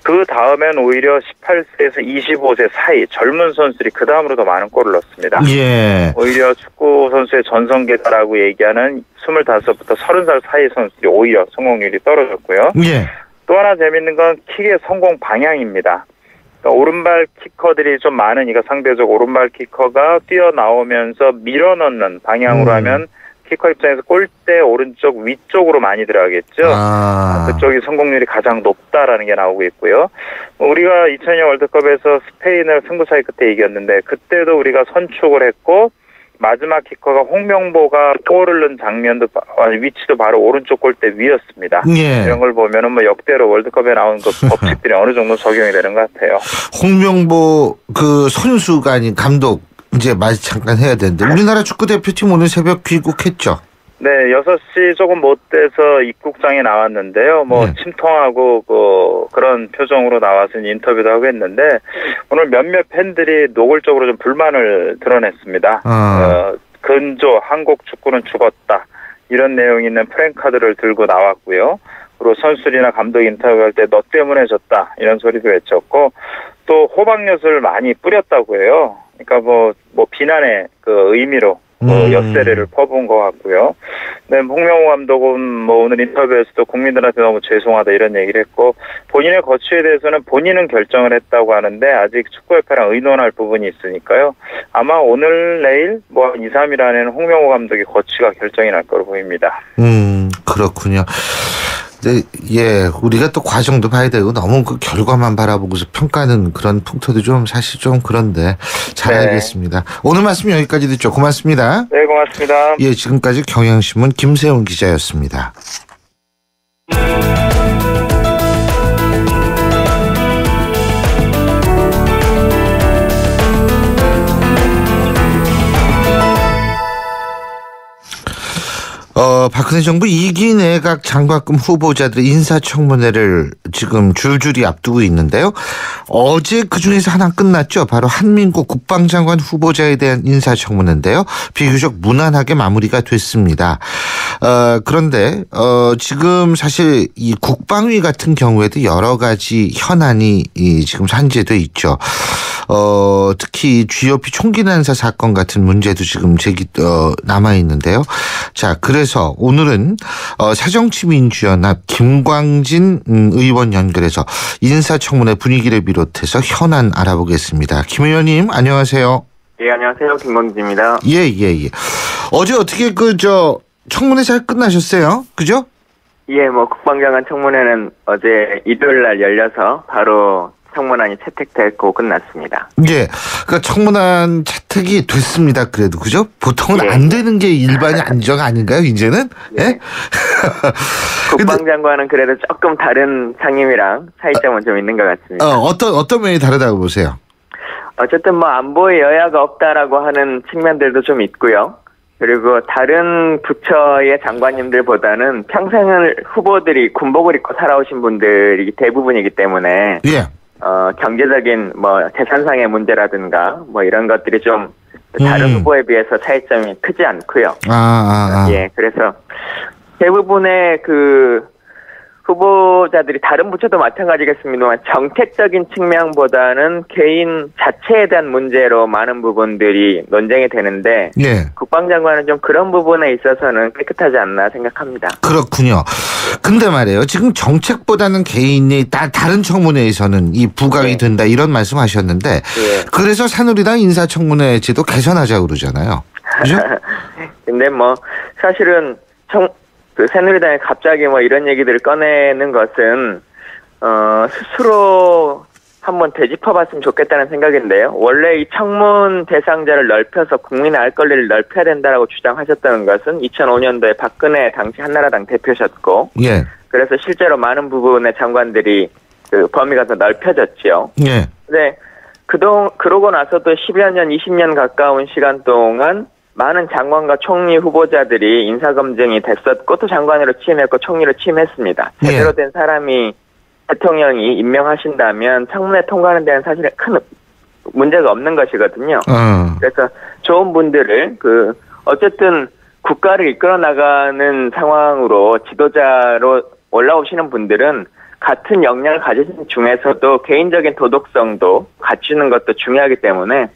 그 다음엔 오히려 18세에서 25세 사이 젊은 선수들이 그 다음으로 더 많은 골을 넣습니다. 예. 오히려 축구 선수의 전성기다라고 얘기하는 25부터 30살 사이 선수들이 오히려 성공률이 떨어졌고요. 예. 또 하나 재밌는 건 킥의 성공 방향입니다. 그러니까 오른발 키커들이 좀 많으니까 상대적 오른발 키커가 뛰어나오면서 밀어넣는 방향으로 하면 키커 입장에서 골대 오른쪽 위쪽으로 많이 들어가겠죠. 그쪽이 성공률이 가장 높다라는 게 나오고 있고요. 우리가 2002년 월드컵에서 스페인을 승부차이 끝에 이겼는데 그때도 우리가 선축을 했고 마지막 키커가 홍명보가 골을 넣은 장면도 위치도 바로 오른쪽 골대 위였습니다. 예. 이런 걸 보면은 뭐 역대로 월드컵에 나온 그 법칙들이 어느 정도 적용이 되는 것 같아요. 홍명보 그 선수가 아닌 감독 이제 말 잠깐 해야 되는데 우리나라 축구 대표팀 오늘 새벽 귀국했죠. 네, 6시 조금 못 돼서 입국장에 나왔는데요. 침통하고 그런 표정으로 나와서 인터뷰도 하고 했는데 오늘 몇몇 팬들이 노골적으로 좀 불만을 드러냈습니다. 근조 한국 축구는 죽었다. 이런 내용이 있는 프랭카드를 들고 나왔고요. 그리고 선수들이나 감독 인터뷰할 때 너 때문에 졌다. 이런 소리도 외쳤고 또 호박엿을 많이 뿌렸다고 해요. 그러니까 비난의 그 의미로 엿새를 퍼부은 것 같고요. 네, 홍명호 감독은 오늘 인터뷰에서도 국민들한테 너무 죄송하다 이런 얘기를 했고 본인의 거취에 대해서는 본인은 결정을 했다고 하는데 아직 축구협회랑 의논할 부분이 있으니까요. 아마 오늘 내일 2, 3일 안에는 홍명호 감독의 거취가 결정이 날 거로 보입니다. 그렇군요. 네, 예, 우리가 또 과정도 봐야 되고 너무 그 결과만 바라보고서 평가하는 그런 풍토도 좀 사실 좀 그런데 잘 알겠습니다. 오늘 말씀 여기까지 듣죠. 고맙습니다. 네, 고맙습니다. 예, 지금까지 경향신문 김세훈 기자였습니다. 박근혜 정부 2기 내각 장관급 후보자들의 인사청문회를 지금 줄줄이 앞두고 있는데요. 어제 그중에서 하나 끝났죠. 바로 한민국 국방장관 후보자에 대한 인사청문회인데요. 비교적 무난하게 마무리가 됐습니다. 그런데 지금 사실 이 국방위 같은 경우에도 여러 가지 현안이 지금 산재돼 있죠. 특히 GOP 총기 난사 사건 같은 문제도 지금 남아 있는데요. 자, 그래서 오늘은 새정치민주연합 김광진 의원 연결해서 인사청문회 분위기를 비롯해서 현안 알아보겠습니다. 김 의원님 안녕하세요. 예, 안녕하세요. 김광진입니다. 예. 어제 어떻게 청문회 잘 끝나셨어요? 그죠? 예, 국방장관 청문회는 어제 일요일 날 열려서 바로 청문안이 채택됐고 끝났습니다. 예, 그러니까 청문안 채택이 됐습니다. 그래도 그죠? 보통은 안 되는 게 일반의 안정 아닌가요? 이제는? 예? 국방장관은 그래도 조금 다른 상임이랑 차이점은 좀 있는 것 같습니다. 어떤 면이 다르다고 보세요? 어쨌든 안보에 여야가 없다라고 하는 측면들도 좀 있고요. 그리고 다른 부처의 장관님들보다는 평생을 후보들이 군복을 입고 살아오신 분들이 대부분이기 때문에 경제적인 재산상의 문제라든가 이런 것들이 좀 다른 후보에 비해서 차이점이 크지 않고요. 예, 그래서 대부분의 그 후보자들이 다른 부처도 마찬가지겠습니다만 정책적인 측면보다는 개인 자체에 대한 문제로 많은 부분들이 논쟁이 되는데 예. 국방장관은 좀 그런 부분에 있어서는 깨끗하지 않나 생각합니다. 그렇군요. 근데 말이에요. 지금 정책보다는 개인이 다른 청문회에서는 이 부각이 된다 이런 말씀하셨는데 예. 그래서 새누리당 인사청문회 제도 개선하자고 그러잖아요. 그죠? 근데 뭐 사실은 그 새누리당이 갑자기 뭐 이런 얘기들을 꺼내는 것은 스스로 한번 되짚어봤으면 좋겠다는 생각인데요. 원래 이 청문 대상자를 넓혀서 국민의 알 권리를 넓혀야 된다라고 주장하셨던 것은 2005년도에 박근혜 당시 한나라당 대표셨고, 예. 그래서 실제로 많은 부분의 장관들이 그 범위가 더 넓혀졌죠. 예. 네. 그러고 나서도 10여 년, 20년 가까운 시간 동안 많은 장관과 총리 후보자들이 인사검증이 됐었고 또 장관으로 취임했고 총리로 취임했습니다. 제대로 된 사람이 대통령이 임명하신다면 청문회 통과하는 데는 사실 큰 문제가 없는 것이거든요. 그래서 좋은 분들을 어쨌든 국가를 이끌어 나가는 상황으로 지도자로 올라오시는 분들은 같은 역량을 가지신 중에서도 개인적인 도덕성도 갖추는 것도 중요하기 때문에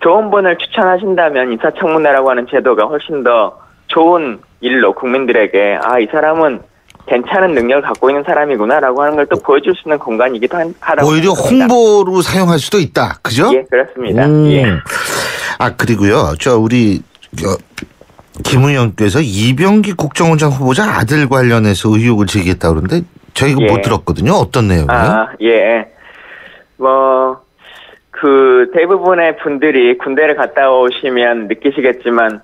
좋은 분을 추천하신다면 인사청문회라고 하는 제도가 훨씬 더 좋은 일로 국민들에게 이 사람은 괜찮은 능력을 갖고 있는 사람이구나라고 하는 걸 또 보여줄 수 있는 공간이기도 하다고 오히려 생각합니다. 홍보로 사용할 수도 있다. 그죠? 예, 그렇습니다. 예. 그리고요. 우리 김 의원께서 이병기 국정원장 후보자 아들 관련해서 의혹을 제기했다고 그러는데 저희가 못 들었거든요. 어떤 내용이요? 예. 대부분의 분들이 군대를 갔다 오시면 느끼시겠지만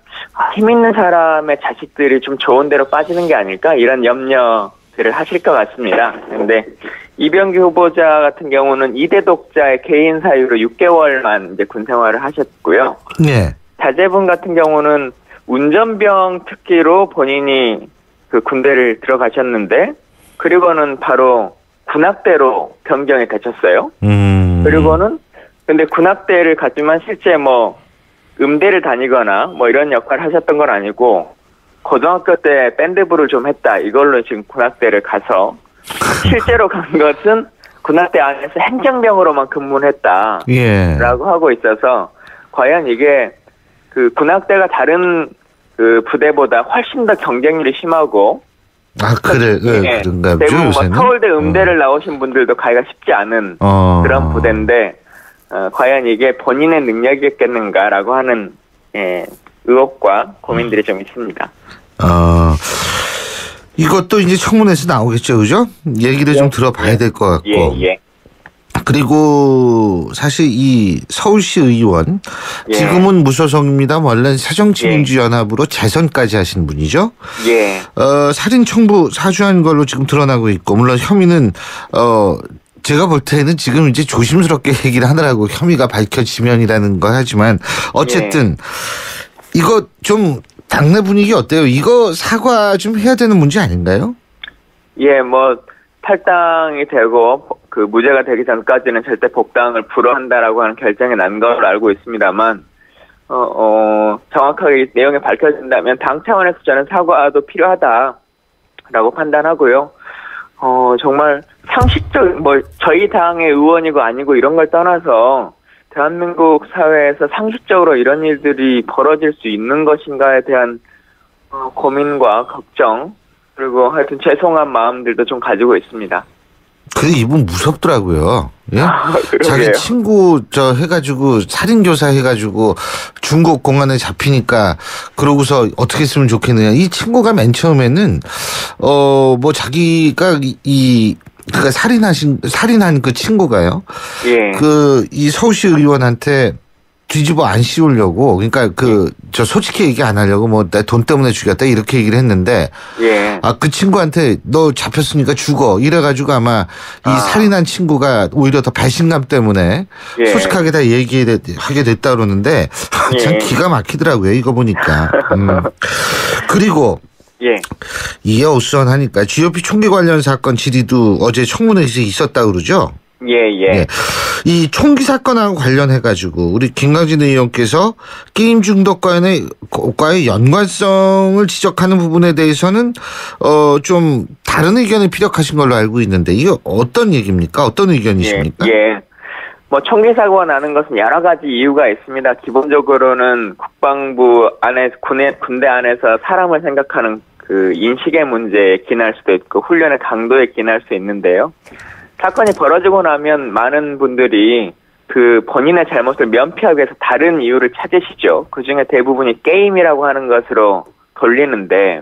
힘 있는 사람의 자식들이 좀 좋은 데로 빠지는 게 아닐까 이런 염려들을 하실 것 같습니다. 그런데 이병기 후보자 같은 경우는 2대 독자의 개인 사유로 6개월만 이제 군 생활을 하셨고요. 네. 자제분 같은 경우는 운전병 특기로 본인이 그 군대를 들어가셨는데 그리고는 바로 군악대로 변경이 되셨어요. 그리고는 근데 군악대를 갔지만 실제 음대를 다니거나 이런 역할을 하셨던 건 아니고 고등학교 때 밴드부를 좀 했다. 이걸로 지금 군악대를 가서 실제로 간 것은 군악대 안에서 행정병으로만 근무를 했다. 예. 라고 하고 있어서 과연 이게 그 군악대가 다른 그 부대보다 훨씬 더 경쟁률이 심하고 그런가 보죠, 대부분 요새는? 서울대 음대를 나오신 분들도 가기가 쉽지 않은 그런 부대인데 과연 이게 본인의 능력이었겠는가라고 하는 의혹과 고민들이 좀 있습니다. 이것도 이제 청문회에서 나오겠죠, 그죠? 얘기를 좀 들어봐야 될 것 같고. 예. 그리고 사실 이 서울시 의원 지금은 무소속입니다. 원래 새정치민주연합으로 재선까지 하신 분이죠. 예. 살인 청부 사주한 걸로 지금 드러나고 있고 물론 혐의는 제가 볼 때는 지금 이제 조심스럽게 얘기를 하느라고 혐의가 밝혀지면이라는 거 하지만 어쨌든 이거 좀 당내 분위기 어때요? 이거 사과 좀 해야 되는 문제 아닌가요? 예, 탈당이 되고 그 무죄가 되기 전까지는 절대 복당을 불허한다라고 하는 결정이 난 걸로 알고 있습니다만 정확하게 내용이 밝혀진다면 당 차원에서 저는 사과도 필요하다라고 판단하고요. 정말 상식적 저희 당의 의원이고 아니고 이런 걸 떠나서 대한민국 사회에서 상식적으로 이런 일들이 벌어질 수 있는 것인가에 대한 고민과 걱정 그리고 하여튼 죄송한 마음들도 좀 가지고 있습니다. 근데 이분 무섭더라고요. 예? 자기 친구 해가지고 살인교사 해가지고 중국 공안에 잡히니까 그러고서 어떻게 했으면 좋겠느냐. 이 친구가 맨 처음에는 자기가 그러니까 살인한 그 친구가요. 예. 이 서울시 의원한테 뒤집어 안 씌우려고 그러니까 솔직히 얘기 안 하려고 내 돈 때문에 죽였다 이렇게 얘기를 했는데 그 친구한테 너 잡혔으니까 죽어 이래가지고 아마 이 살인한 친구가 오히려 더 배신감 때문에 솔직하게 다 얘기하게 됐다 그러는데 참 기가 막히더라고요 이거 보니까. 그리고 이게 어수선하니까 GOP 총기 관련 사건 질의도 어제 청문회에서 있었다 그러죠? 예. 이 총기 사건하고 관련해가지고 우리 김광진 의원께서 게임 중독과의 연관성을 지적하는 부분에 대해서는 좀 다른 의견을 피력하신 걸로 알고 있는데 이게 어떤 얘기입니까? 어떤 의견이십니까? 예. 뭐 총기 사고가 나는 것은 여러 가지 이유가 있습니다. 기본적으로는 국방부 안에 군대 안에서 사람을 생각하는 그 인식의 문제에 기인할 수도 있고 훈련의 강도에 기인할 수 있는데요. 사건이 벌어지고 나면 많은 분들이 그 본인의 잘못을 면피하기 위해서 다른 이유를 찾으시죠. 그중에 대부분이 게임이라고 하는 것으로 돌리는데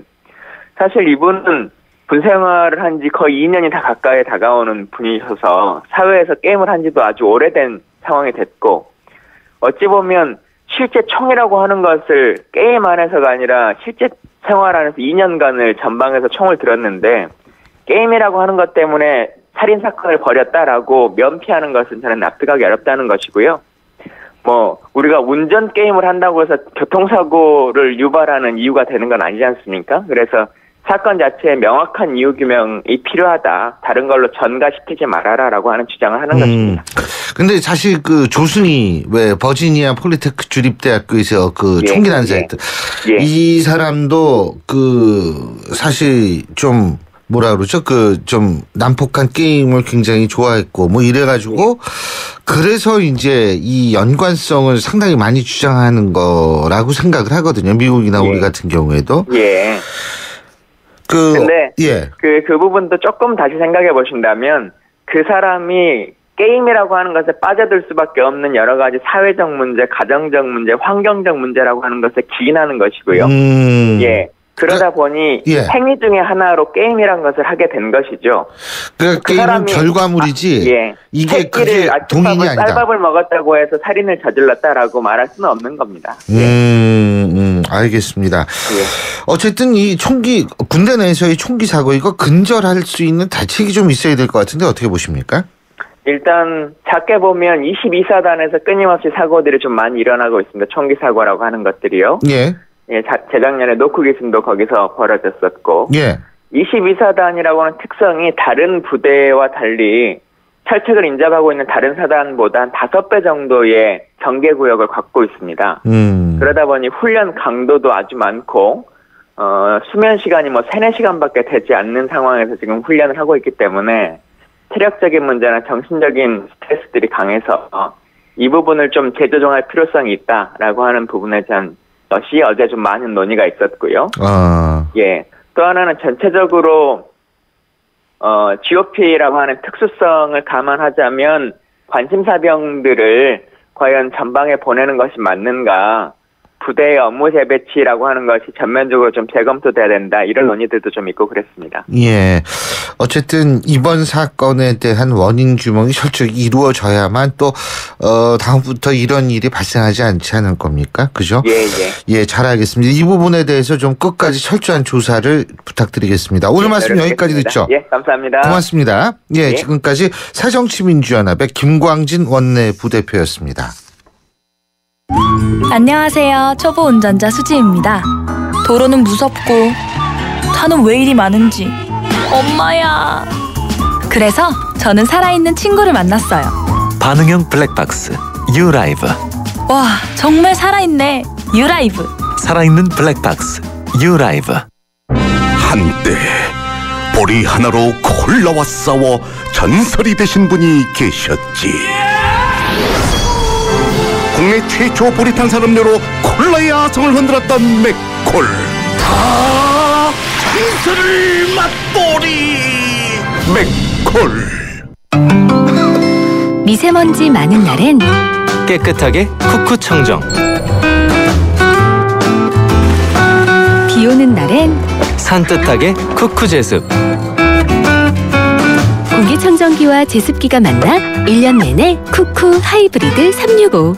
사실 이분은 군 생활을 한 지 거의 2년이 다 가까이 다가오는 분이셔서 사회에서 게임을 한 지도 아주 오래된 상황이 됐고 어찌 보면 실제 총이라고 하는 것을 게임 안에서가 아니라 실제 생활 안에서 2년간을 전방에서 총을 들었는데 게임이라고 하는 것 때문에 살인사건을 벌였다라고 면피하는 것은 저는 납득하기 어렵다는 것이고요. 뭐 우리가 운전 게임을 한다고 해서 교통사고를 유발하는 이유가 되는 건 아니지 않습니까? 그래서 사건 자체에 명확한 이유 규명이 필요하다. 다른 걸로 전가시키지 말아라라고 하는 주장을 하는 것입니다. 근데 사실 그 조순이 왜 버지니아 폴리테크 주립대학교에서 그 총기 난사했던 이 사람도 그 사실 좀 뭐라 그러죠? 그 좀 난폭한 게임을 굉장히 좋아했고 뭐 이래가지고 그래서 이제 이 연관성을 상당히 많이 주장하는 거라고 생각을 하거든요. 미국이나 우리 같은 경우에도. 근데 그 부분도 조금 다시 생각해 보신다면 그 사람이 게임이라고 하는 것에 빠져들 수밖에 없는 여러 가지 사회적 문제, 가정적 문제, 환경적 문제라고 하는 것에 기인하는 것이고요. 그러다 보니 행위 중에 하나로 게임이란 것을 하게 된 것이죠. 그러니까 그 게임은 사람이 결과물이지 이게 그게 동인이 아니다. 쌀밥을 먹었다고 해서 살인을 저질렀다라고 말할 수는 없는 겁니다. 알겠습니다. 어쨌든 이 총기 군대 내에서의 총기 사고 이거 근절할 수 있는 대책이 좀 있어야 될 것 같은데 어떻게 보십니까? 일단 작게 보면 22사단에서 끊임없이 사고들이 좀 많이 일어나고 있습니다. 총기 사고라고 하는 것들이요. 재작년에 노크 기순도 거기서 벌어졌었고 22사단이라고 하는 특성이 다른 부대와 달리 철책을 인접하고 있는 다른 사단보다 한 5배 정도의 경계구역을 갖고 있습니다. 그러다 보니 훈련 강도도 아주 많고 수면 시간이 뭐 3-4시간밖에 되지 않는 상황에서 지금 훈련을 하고 있기 때문에 체력적인 문제나 정신적인 스트레스들이 강해서 이 부분을 좀 재조정할 필요성이 있다라고 하는 부분에 대한 것이 어제 좀 많은 논의가 있었고요. 또 하나는 전체적으로 GOP라고 하는 특수성을 감안하자면 관심사병들을 과연 전방에 보내는 것이 맞는가, 부대의 업무 재배치라고 하는 것이 전면적으로 좀 재검토돼야 된다, 이런 논의들도 좀 있고 그랬습니다. 어쨌든 이번 사건에 대한 원인 규명이 철저히 이루어져야만 또 다음부터 이런 일이 발생하지 않지 않을 겁니까? 그죠? 잘 알겠습니다. 이 부분에 대해서 좀 끝까지 철저한 조사를 부탁드리겠습니다. 오늘 말씀 여기까지 듣죠? 감사합니다. 고맙습니다. 지금까지 새정치민주연합의 김광진 원내부대표였습니다. 안녕하세요. 초보 운전자 수지입니다. 도로는 무섭고 차는 왜 이리 많은지 엄마야. 그래서 저는 살아있는 친구를 만났어요. 반응형 블랙박스 유라이브. 와, 정말 살아있네. 유라이브. 살아있는 블랙박스 유라이브. 한때 보리 하나로 콜라와 싸워 전설이 되신 분이 계셨지. 국내 최초 보리탄 산업료로 콜라의 아성을 흔들었던 맥콜. 다 전설을 맛보리 맥콜. 미세먼지 많은 날엔 깨끗하게 쿠쿠 청정. 비 오는 날엔 산뜻하게 쿠쿠 제습. 공기청정기와 제습기가 만나 1년 내내 쿠쿠 하이브리드 365.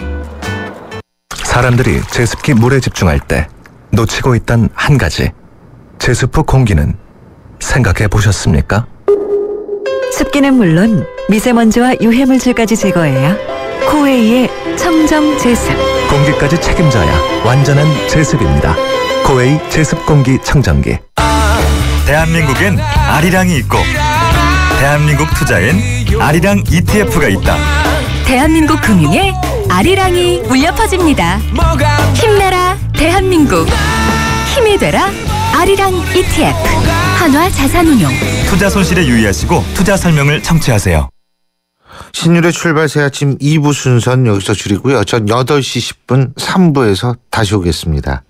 사람들이 제습기 물에 집중할 때 놓치고 있던 한 가지, 제습 후 공기는 생각해 보셨습니까? 습기는 물론 미세먼지와 유해물질까지 제거해야 코웨이의 청정 제습. 공기까지 책임져야 완전한 제습입니다. 코웨이 제습 공기 청정기. 대한민국엔 아리랑이 있고 대한민국 투자엔 아리랑 ETF가 있다. 대한민국 금융에 아리랑이 울려 퍼집니다. 힘내라 대한민국. 힘이 되라 아리랑 ETF. 한화 자산운용. 투자 손실에 유의하시고 투자 설명을 청취하세요. 신율의 출발 새 아침 2부 순서는 여기서 줄이고요. 전 8시 10분 3부에서 다시 오겠습니다.